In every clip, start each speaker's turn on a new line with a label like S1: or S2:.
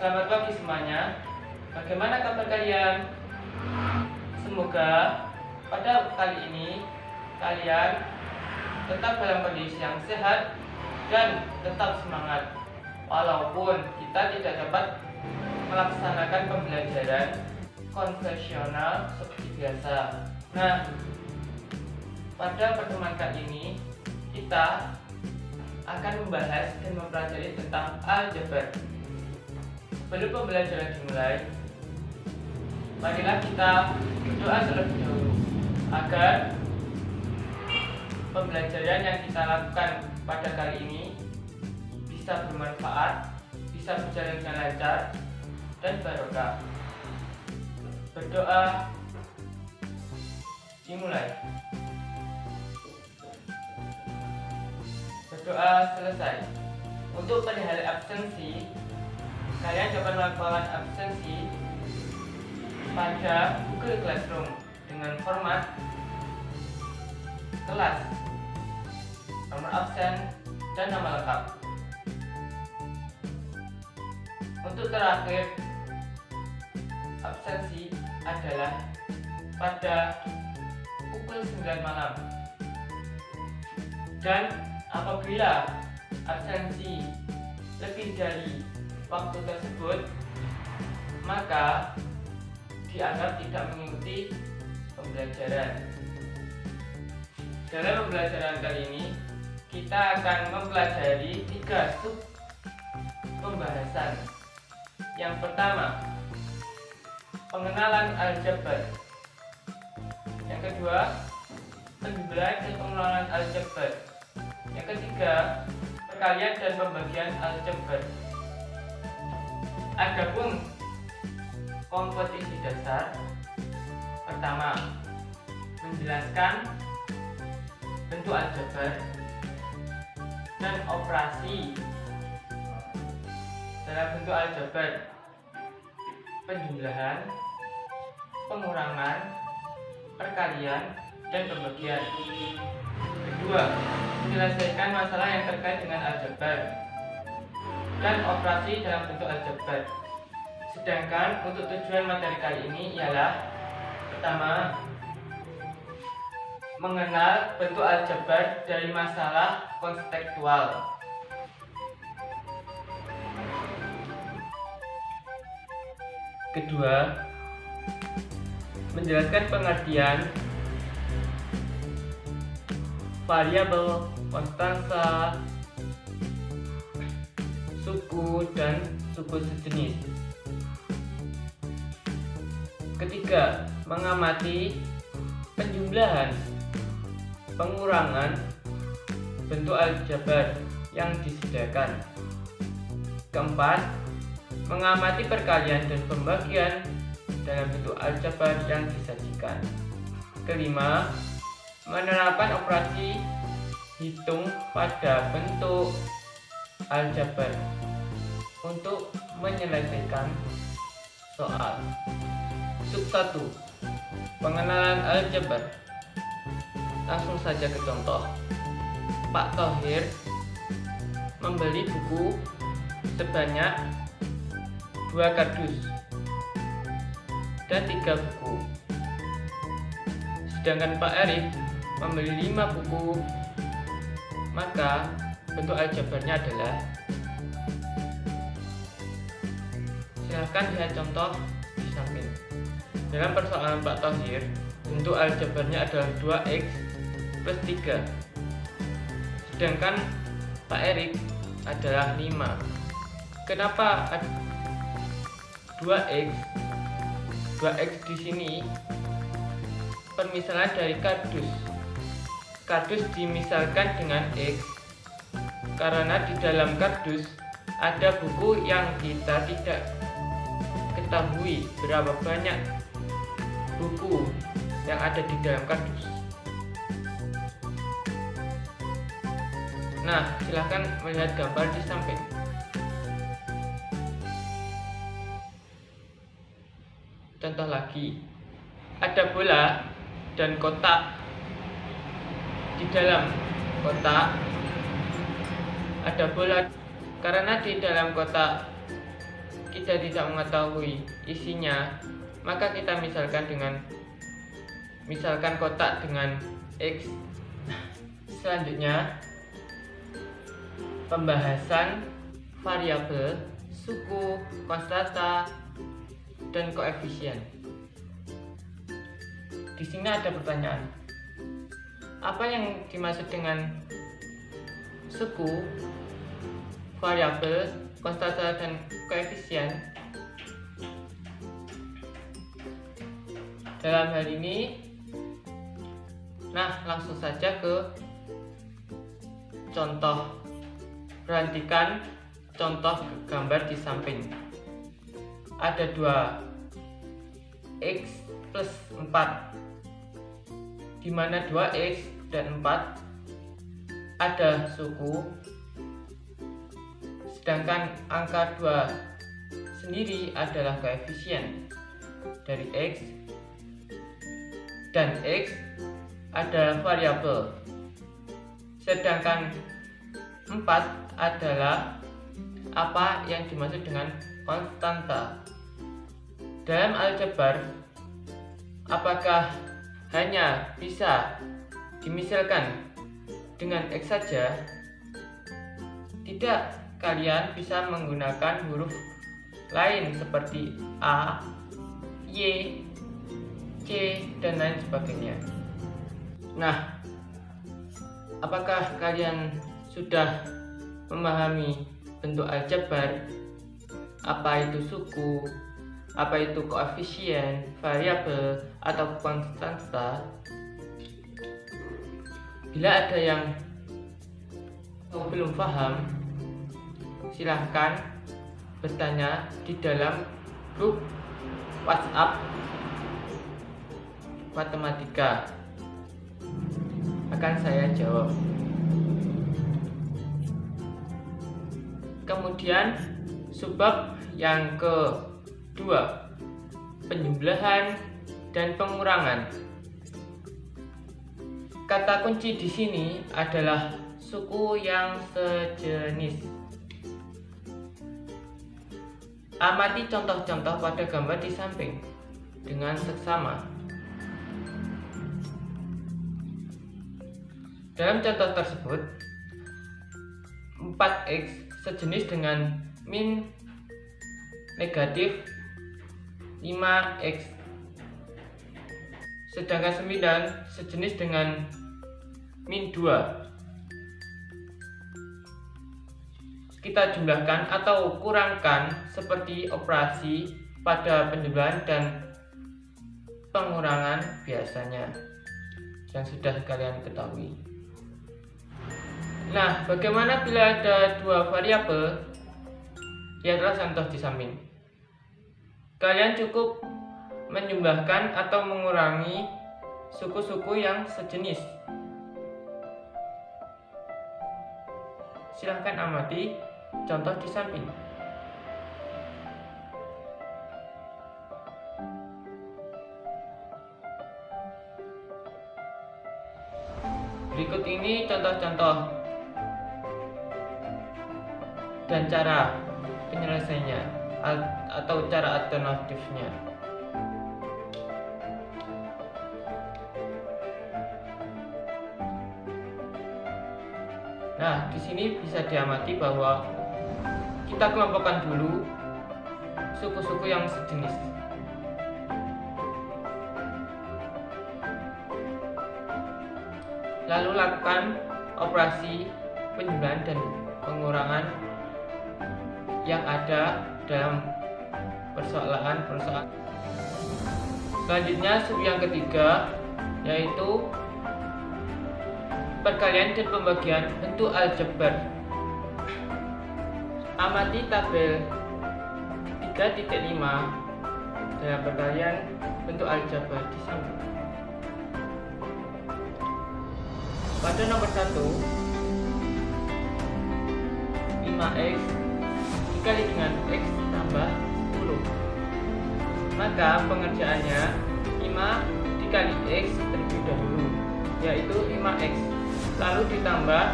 S1: Selamat pagi semuanya. Bagaimana kabar kalian? Semoga pada kali ini kalian tetap dalam kondisi yang sehat dan tetap semangat, walaupun kita tidak dapat melaksanakan pembelajaran konvensional seperti biasa. Nah, pada pertemuan kali ini kita akan membahas dan mempelajari tentang aljabar. Sebelum pembelajaran dimulai, marilah kita berdoa terlebih dahulu agar pembelajaran yang kita lakukan pada kali ini bisa bermanfaat, bisa berjalan dengan lancar dan barokah. Berdoa dimulai. Berdoa selesai. Untuk perihal absensi, kalian dapat melakukan absensi pada Google Classroom dengan format kelas, nomor absen, dan nama lengkap. Untuk terakhir, absensi adalah pada pukul 9 malam. Dan apabila absensi lebih dari waktu tersebut, maka dianggap tidak mengikuti pembelajaran. Dalam pembelajaran kali ini, kita akan mempelajari 3 sub pembahasan. Yang pertama, pengenalan aljabar. Yang kedua, penjumlahan dan pengenalan aljabar. Yang ketiga, perkalian dan pembagian aljabar. Adapun komposisi dasar, pertama, menjelaskan bentuk aljabar dan operasi dalam bentuk aljabar, penjumlahan, pengurangan, perkalian, dan pembagian. Kedua, menyelesaikan masalah yang terkait dengan aljabar dan operasi dalam bentuk aljabar. Sedangkan untuk tujuan materi kali ini ialah pertama, mengenal bentuk aljabar dari masalah konseptual. Kedua, menjelaskan pengertian variabel, konstansa, suku, dan suku sejenis. Ketiga, mengamati penjumlahan, pengurangan bentuk aljabar yang disediakan. Keempat, mengamati perkalian dan pembagian dalam bentuk aljabar yang disajikan. Kelima, menerapkan operasi hitung pada bentuk aljabar untuk menyelesaikan soal. Sub 1, pengenalan aljabar. Langsung saja ke contoh. Pak Thohir membeli buku sebanyak 2 kardus dan 3 buku. Sedangkan Pak Erik membeli 5 buku, maka bentuk aljabarnya adalah, silahkan lihat contoh di samping. Dalam persoalan Pak Thohir, bentuk aljabarnya adalah 2x plus 3. Sedangkan Pak Erik adalah 5. Kenapa 2x? 2x di sini permisalan dari kardus. Kardus dimisalkan dengan x karena di dalam kardus ada buku yang kita tidak ketahui berapa banyak buku yang ada di dalam kardus. Nah, silahkan melihat gambar di samping. Contoh lagi, ada bola dan kotak. Di dalam kotak ada bola. Karena di dalam kotak kita tidak mengetahui isinya, maka kita misalkan kotak dengan X. Selanjutnya, pembahasan variabel, suku, konstanta, dan koefisien. Di sini ada pertanyaan. Apa yang dimaksud dengan suku, variabel, konstanta, dan koefisien? Dalam hal ini, langsung saja ke contoh. Perhatikan contoh gambar di samping. Ada 2x plus 4, di mana 2x dan 4 ada suku, sedangkan angka 2 sendiri adalah koefisien dari x, dan x adalah variabel, sedangkan 4 adalah apa yang dimaksud dengan konstanta. Dalam aljabar, apakah hanya bisa dimisalkan dengan x saja? Tidak, kalian bisa menggunakan huruf lain seperti A, Y, C, dan lain sebagainya. Apakah kalian sudah memahami bentuk aljabar? Apa itu suku? Apa itu koefisien, variabel, atau konstanta? Bila ada yang belum paham, silahkan bertanya di dalam grup WhatsApp matematika. Akan saya jawab. Kemudian subbab yang kedua, penjumlahan dan pengurangan. Kata kunci di sini adalah suku yang sejenis. Amati contoh-contoh pada gambar di samping dengan seksama. Dalam contoh tersebut, 4x sejenis dengan min negatif 5x, sedangkan 9 sejenis dengan min 2. Kita jumlahkan atau kurangkan seperti operasi pada penjumlahan dan pengurangan biasanya yang sudah kalian ketahui. Bagaimana bila ada 2 variabel? Lihatlah contoh di samping. Kalian cukup menjumlahkan atau mengurangi suku-suku yang sejenis. Silahkan amati contoh di samping. Berikut ini contoh-contoh dan cara penyelesaiannya atau cara alternatifnya. Di sini bisa diamati bahwa kita kelompokkan dulu suku-suku yang sejenis. Lalu lakukan operasi penjumlahan dan pengurangan yang ada dalam persoalan. Selanjutnya, sub yang ketiga yaitu perkalian dan pembagian bentuk aljabar. Amati tabel 3.5 dalam perkalian bentuk aljabar di sini. Pada nomor 1, 5x dikali dengan x tambah 10. Maka pengerjaannya 5 dikali x terlebih dahulu, yaitu 5x, lalu ditambah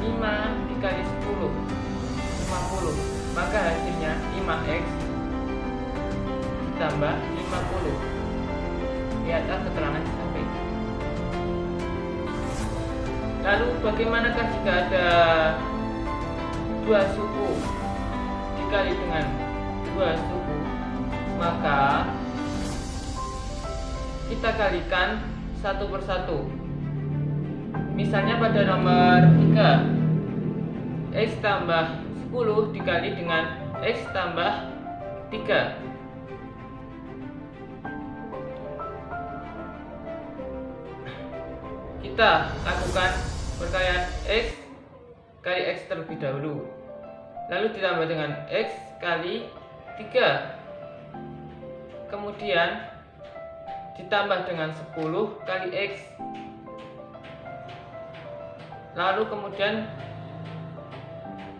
S1: 5 dikali 10, 50. Maka hasilnya 5x ditambah 50. Lihatlah keterangan di samping. Lalu bagaimanakah jika ada dua suku dikali dengan dua suku? Maka kita kalikan satu persatu. Misalnya pada nomor 3, x tambah 10 dikali dengan x tambah 3. Kita lakukan perkalian x kali x terlebih dahulu, lalu ditambah dengan x kali 3, kemudian ditambah dengan 10 kali x, lalu kemudian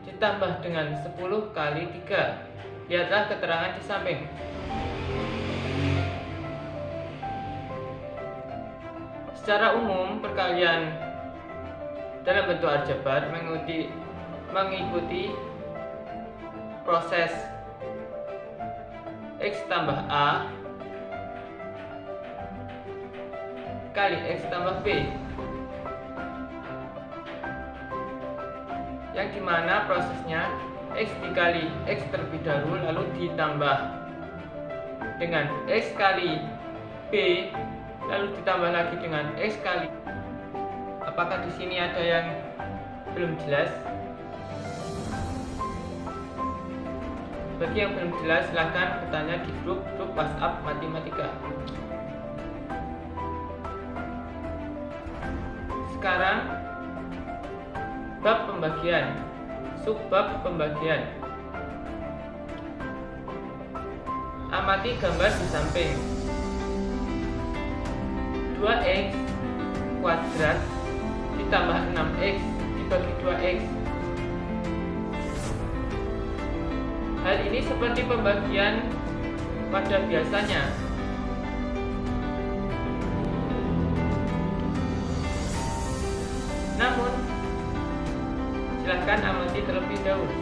S1: ditambah dengan 10 kali 3. Lihatlah keterangan di samping. Secara umum, perkalian dalam bentuk aljabar mengikuti proses x tambah a kali x tambah b, yang dimana prosesnya x dikali x terlebih dahulu, lalu ditambah dengan x kali b, lalu ditambah lagi dengan x kali. Apakah di sini ada yang belum jelas? Bagi yang belum jelas, silahkan bertanya di grup WhatsApp Matematika. Sekarang bab pembagian, subbab pembagian. Amati gambar di samping. 2x kuadrat ditambah 6x dibagi 2x. Hal ini seperti pembagian pada biasanya. Namun, silahkan amati terlebih dahulu.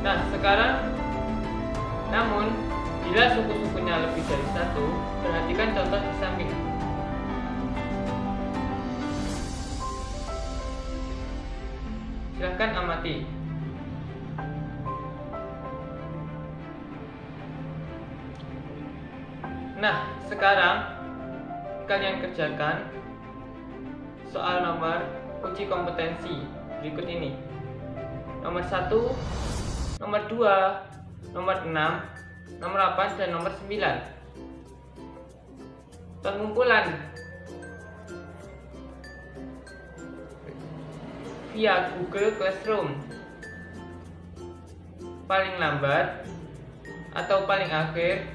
S1: Nah, sekarang, namun, bila suku-sukunya lebih dari satu, perhatikan contoh di samping. Silahkan amati. Nah, sekarang kalian kerjakan soal nomor uji kompetensi berikut ini. Nomor 1, nomor 2, nomor 6, nomor 8, dan nomor 9. Pengumpulan via Google Classroom paling lambat atau paling akhir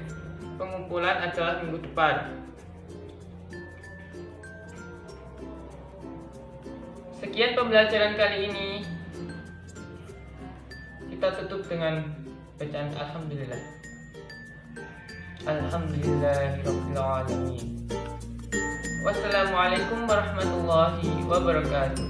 S1: pengumpulan adalah minggu depan. Sekian pembelajaran kali ini. Kita tutup dengan bacaan alhamdulillah. Alhamdulillahirabbil alamin. Wassalamualaikum warahmatullahi wabarakatuh.